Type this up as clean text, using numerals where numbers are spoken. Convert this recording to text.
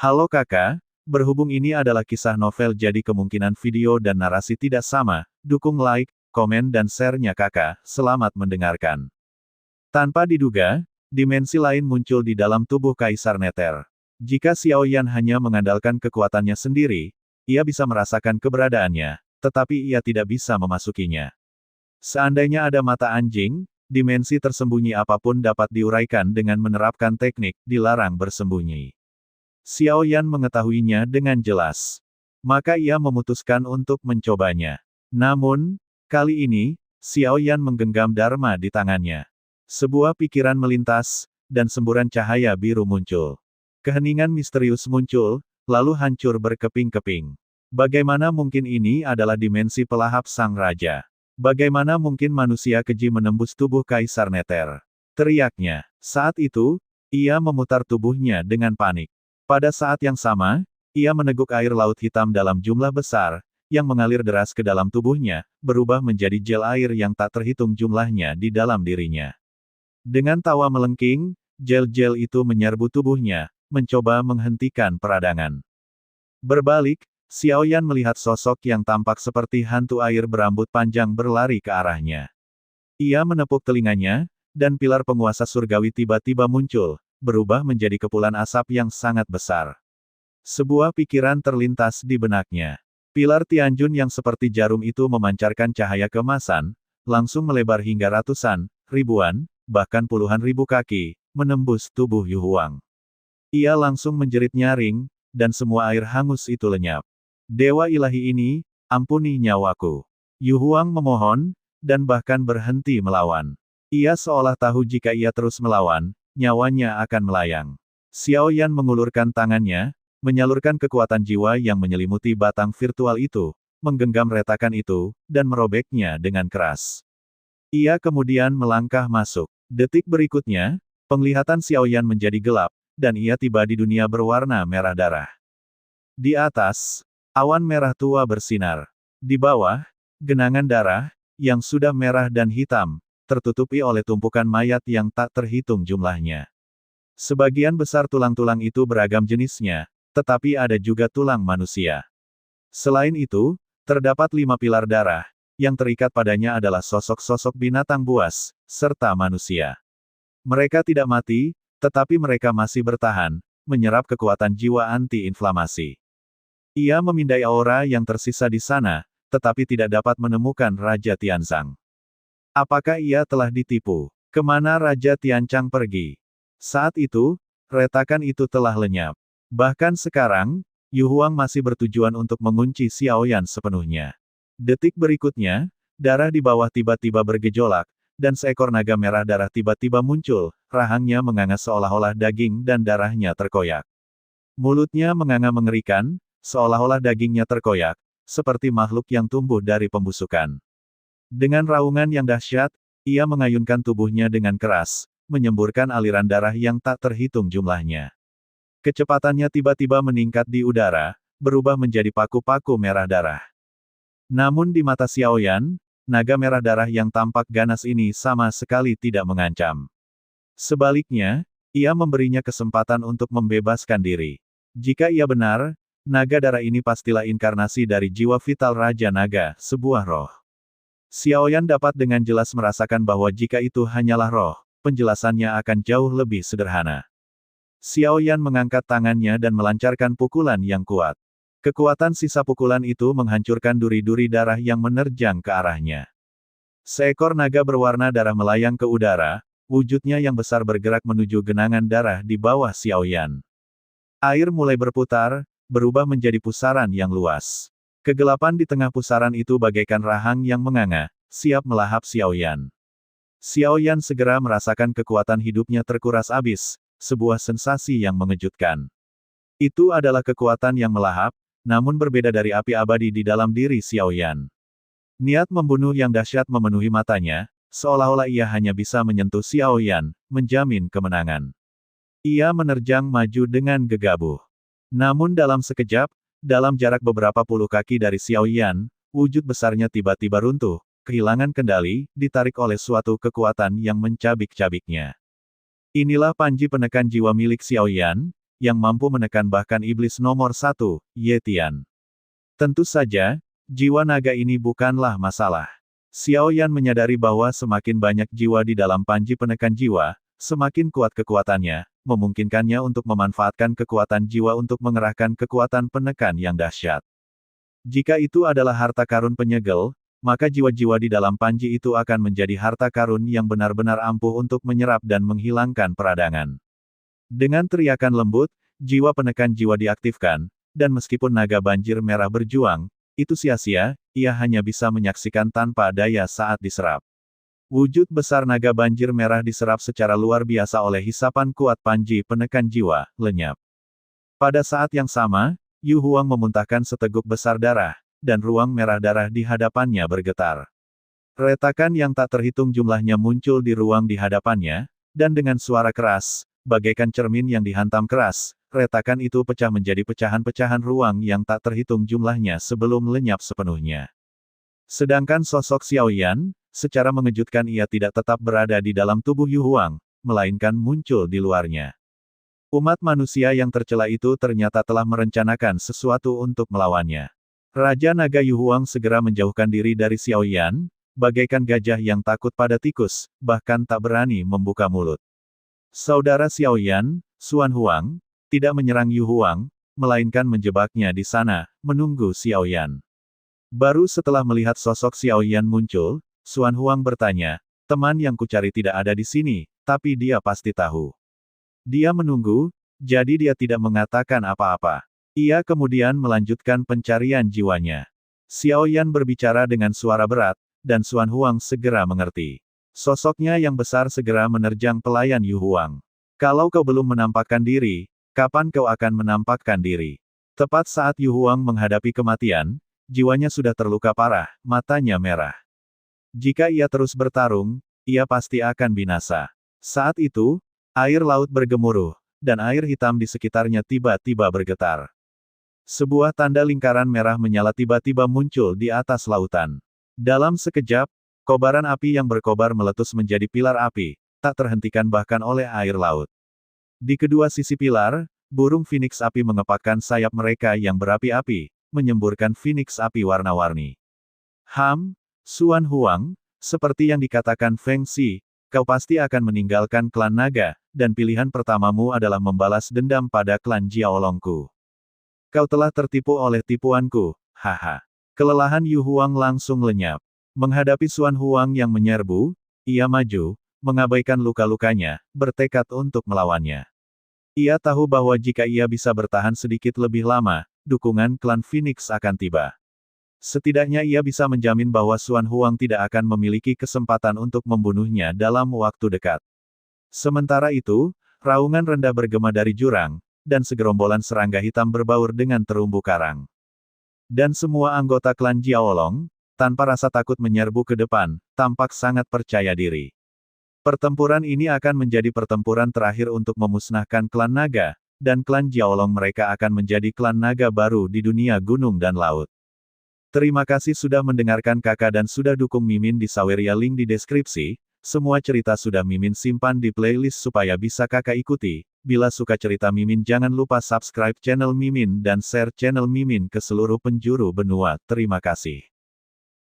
Halo kakak, berhubung ini adalah kisah novel jadi kemungkinan video dan narasi tidak sama, dukung like, komen dan share-nya kakak, selamat mendengarkan. Tanpa diduga, dimensi lain muncul di dalam tubuh Kaisar Nether. Jika Xiaoyan hanya mengandalkan kekuatannya sendiri, ia bisa merasakan keberadaannya, tetapi ia tidak bisa memasukinya. Seandainya ada mata anjing, dimensi tersembunyi apapun dapat diuraikan dengan menerapkan teknik dilarang bersembunyi. Xiaoyan mengetahuinya dengan jelas. Maka ia memutuskan untuk mencobanya. Namun, kali ini, Xiaoyan menggenggam Dharma di tangannya. Sebuah pikiran melintas, dan semburan cahaya biru muncul. Keheningan misterius muncul, lalu hancur berkeping-keping. Bagaimana mungkin ini adalah dimensi pelahap sang raja? Bagaimana mungkin manusia keji menembus tubuh Kaisar Nether? Teriaknya. Saat itu, ia memutar tubuhnya dengan panik. Pada saat yang sama, ia meneguk air laut hitam dalam jumlah besar, yang mengalir deras ke dalam tubuhnya, berubah menjadi gel air yang tak terhitung jumlahnya di dalam dirinya. Dengan tawa melengking, gel-gel itu menyerbu tubuhnya, mencoba menghentikan peradangan. Berbalik, Xiaoyan melihat sosok yang tampak seperti hantu air berambut panjang berlari ke arahnya. Ia menepuk telinganya, dan pilar penguasa surgawi tiba-tiba muncul, berubah menjadi kepulan asap yang sangat besar. Sebuah pikiran terlintas di benaknya. Pilar Tianjun yang seperti jarum itu memancarkan cahaya keemasan, langsung melebar hingga ratusan, ribuan, bahkan puluhan ribu kaki, menembus tubuh Yu Huang. Ia langsung menjerit nyaring, dan semua air hangus itu lenyap. Dewa ilahi ini, ampuni nyawaku. Yu Huang memohon, dan bahkan berhenti melawan. Ia seolah tahu jika ia terus melawan, nyawanya akan melayang. Xiaoyan mengulurkan tangannya, menyalurkan kekuatan jiwa yang menyelimuti batang virtual itu, menggenggam retakan itu, dan merobeknya dengan keras. Ia kemudian melangkah masuk. Detik berikutnya, penglihatan Xiaoyan menjadi gelap, dan ia tiba di dunia berwarna merah darah. Di atas, awan merah tua bersinar. Di bawah, genangan darah, yang sudah merah dan hitam, tertutupi oleh tumpukan mayat yang tak terhitung jumlahnya. Sebagian besar tulang-tulang itu beragam jenisnya, tetapi ada juga tulang manusia. Selain itu, terdapat 5 pilar darah, yang terikat padanya adalah sosok-sosok binatang buas, serta manusia. Mereka tidak mati, tetapi mereka masih bertahan, menyerap kekuatan jiwa anti-inflamasi. Ia memindai aura yang tersisa di sana, tetapi tidak dapat menemukan Raja Tianzang. Apakah ia telah ditipu? Kemana Raja Tianchang pergi? Saat itu, retakan itu telah lenyap. Bahkan sekarang, Yu Huang masih bertujuan untuk mengunci Xiaoyan sepenuhnya. Detik berikutnya, darah di bawah tiba-tiba bergejolak, dan seekor naga merah darah tiba-tiba muncul, rahangnya menganga seolah-olah daging dan darahnya terkoyak. Mulutnya menganga mengerikan, seolah-olah dagingnya terkoyak, seperti makhluk yang tumbuh dari pembusukan. Dengan raungan yang dahsyat, ia mengayunkan tubuhnya dengan keras, menyemburkan aliran darah yang tak terhitung jumlahnya. Kecepatannya tiba-tiba meningkat di udara, berubah menjadi paku-paku merah darah. Namun di mata Xiaoyan, naga merah darah yang tampak ganas ini sama sekali tidak mengancam. Sebaliknya, ia memberinya kesempatan untuk membebaskan diri. Jika ia benar, naga darah ini pastilah inkarnasi dari jiwa vital Raja Naga, sebuah roh. Xiaoyan dapat dengan jelas merasakan bahwa jika itu hanyalah roh, penjelasannya akan jauh lebih sederhana. Xiaoyan mengangkat tangannya dan melancarkan pukulan yang kuat. Kekuatan sisa pukulan itu menghancurkan duri-duri darah yang menerjang ke arahnya. Seekor naga berwarna darah melayang ke udara, wujudnya yang besar bergerak menuju genangan darah di bawah Xiaoyan. Air mulai berputar, berubah menjadi pusaran yang luas. Kegelapan di tengah pusaran itu bagaikan rahang yang menganga, siap melahap Xiaoyan. Xiaoyan segera merasakan kekuatan hidupnya terkuras habis, sebuah sensasi yang mengejutkan. Itu adalah kekuatan yang melahap, namun berbeda dari api abadi di dalam diri Xiaoyan. Niat membunuh yang dahsyat memenuhi matanya, seolah-olah ia hanya bisa menyentuh Xiaoyan, menjamin kemenangan. Ia menerjang maju dengan gegabah. Namun dalam sekejap, dalam jarak beberapa puluh kaki dari Xiaoyan, wujud besarnya tiba-tiba runtuh, kehilangan kendali, ditarik oleh suatu kekuatan yang mencabik-cabiknya. Inilah panji penekan jiwa milik Xiaoyan, yang mampu menekan bahkan iblis nomor 1, Ye Tian. Tentu saja, jiwa naga ini bukanlah masalah. Xiao Yan menyadari bahwa semakin banyak jiwa di dalam panji penekan jiwa, semakin kuat kekuatannya, memungkinkannya untuk memanfaatkan kekuatan jiwa untuk mengerahkan kekuatan penekan yang dahsyat. Jika itu adalah harta karun penyegel, maka jiwa-jiwa di dalam panji itu akan menjadi harta karun yang benar-benar ampuh untuk menyerap dan menghilangkan peradangan. Dengan teriakan lembut, jiwa penekan jiwa diaktifkan, dan meskipun naga banjir merah berjuang, itu sia-sia, ia hanya bisa menyaksikan tanpa daya saat diserap. Wujud besar naga banjir merah diserap secara luar biasa oleh hisapan kuat panji penekan jiwa, lenyap. Pada saat yang sama, Yu Huang memuntahkan seteguk besar darah, dan ruang merah darah di hadapannya bergetar. Retakan yang tak terhitung jumlahnya muncul di ruang di hadapannya, dan dengan suara keras, bagaikan cermin yang dihantam keras, retakan itu pecah menjadi pecahan-pecahan ruang yang tak terhitung jumlahnya sebelum lenyap sepenuhnya. Sedangkan sosok Xiao Yan, secara mengejutkan ia tidak tetap berada di dalam tubuh Yu Huang, melainkan muncul di luarnya. Umat manusia yang tercela itu ternyata telah merencanakan sesuatu untuk melawannya. Raja Naga Yu Huang segera menjauhkan diri dari Xiao Yan, bagaikan gajah yang takut pada tikus, bahkan tak berani membuka mulut. Saudara Xiao Yan, Xuan Huang, tidak menyerang Yu Huang, melainkan menjebaknya di sana, menunggu Xiao Yan. Baru setelah melihat sosok Xiao Yan muncul, Xuan Huang bertanya, teman yang kucari tidak ada di sini, tapi dia pasti tahu. Dia menunggu, jadi dia tidak mengatakan apa-apa. Ia kemudian melanjutkan pencarian jiwanya. Xiao Yan berbicara dengan suara berat, dan Xuan Huang segera mengerti. Sosoknya yang besar segera menerjang pelayan Yu Huang. Kalau kau belum menampakkan diri, kapan kau akan menampakkan diri? Tepat saat Yu Huang menghadapi kematian, jiwanya sudah terluka parah, matanya merah. Jika ia terus bertarung, ia pasti akan binasa. Saat itu, air laut bergemuruh, dan air hitam di sekitarnya tiba-tiba bergetar. Sebuah tanda lingkaran merah menyala tiba-tiba muncul di atas lautan. Dalam sekejap, kobaran api yang berkobar meletus menjadi pilar api, tak terhentikan bahkan oleh air laut. Di kedua sisi pilar, burung phoenix api mengepakkan sayap mereka yang berapi-api, menyemburkan phoenix api warna-warni. Xuan Huang, seperti yang dikatakan Feng Xi, kau pasti akan meninggalkan klan naga, dan pilihan pertamamu adalah membalas dendam pada klan Jiaolongku. Kau telah tertipu oleh tipuanku, haha. Kelelahan Yu Huang langsung lenyap. Menghadapi Xuan Huang yang menyerbu, ia maju, mengabaikan luka-lukanya, bertekad untuk melawannya. Ia tahu bahwa jika ia bisa bertahan sedikit lebih lama, dukungan klan Phoenix akan tiba. Setidaknya ia bisa menjamin bahwa Xuan Huang tidak akan memiliki kesempatan untuk membunuhnya dalam waktu dekat. Sementara itu, raungan rendah bergema dari jurang, dan segerombolan serangga hitam berbaur dengan terumbu karang. Dan semua anggota klan Jiaolong, tanpa rasa takut menyerbu ke depan, tampak sangat percaya diri. Pertempuran ini akan menjadi pertempuran terakhir untuk memusnahkan klan naga, dan klan Jiaolong mereka akan menjadi klan naga baru di dunia gunung dan laut. Terima kasih sudah mendengarkan kakak dan sudah dukung Mimin di Saweria link di deskripsi. Semua cerita sudah Mimin simpan di playlist supaya bisa kakak ikuti. Bila suka cerita Mimin jangan lupa subscribe channel Mimin dan share channel Mimin ke seluruh penjuru benua. Terima kasih.